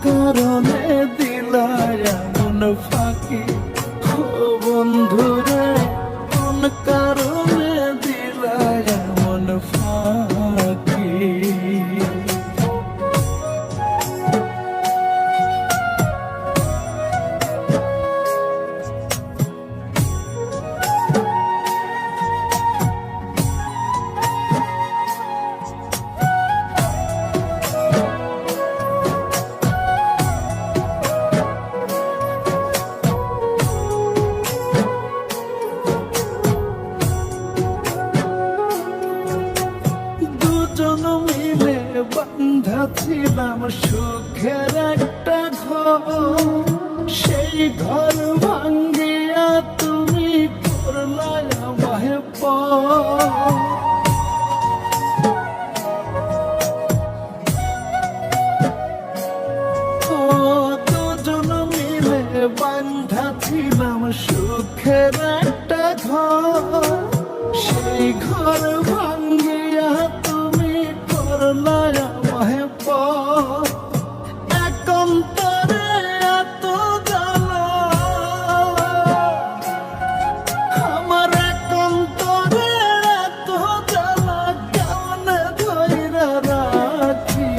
কারণে দিলা এমন ফাঁকি ও বন্ধুরে, কোন কারণে দিলা এমন ফাঁকি। বান্ধা ছিলাম সুখের একটা ঘর, সেই ঘর ভাঙ্গিয়া তুমি করলাই আমায় পর। ও দুজন মিলে বান্ধা ছিলাম সুখের একটা ঘর, সেই ঘর ভাঙ্গিয়া তুমি করলাই আমায় পর। একান্তরে এত জ্বালা, আমার একান্তরে এত জ্বালা, কেমনে ধইরা রাখি,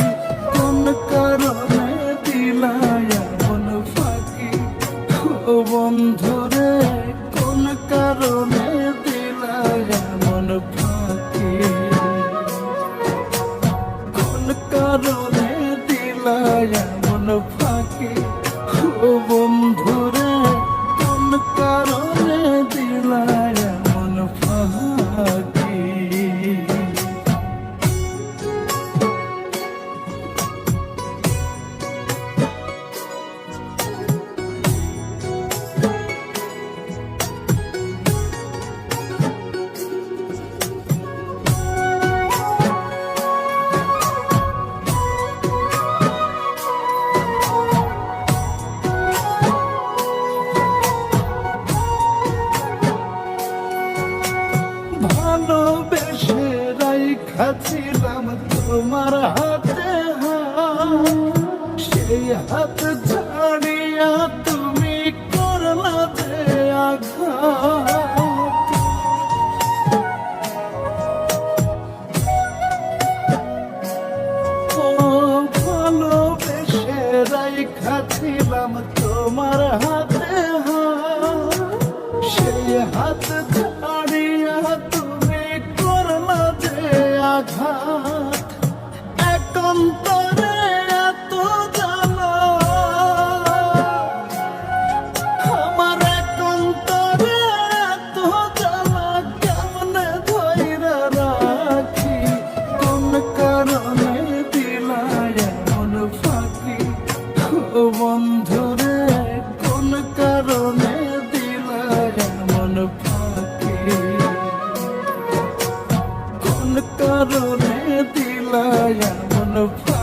কোন কারণে দিলা এমন ফাঁকি ও বন্ধুরে, কোন কারণে দিলা এমন ফাঁকি, কোন কারণে দিলা এমন ফাঁকি ও বন্ধুরে, কোন কারণে দিলা এমন ফাঁকি। ভালোবেসে রাইখাছিলাম তোমার হাতে হাত, সেই হাত ছাড়িয়া তুমি করলা যে আঘাত। ও ভালোবেসে রাইখাছিলাম তোমার হাতে হাত, সেই হাত ছাড়িয়া তুমি করলা যে আঘাত। একান্তরে এত জ্বালা, আমার একান্তরে এত জ্বালা, কেমনে ধইরা রাখি, কোন কারণে দিলা এমন ফাঁকি ও বন্ধুরে, কোন কারণে দিলা এমন ফাঁকি, কোন কারণে দিলা এমন ফাঁকি।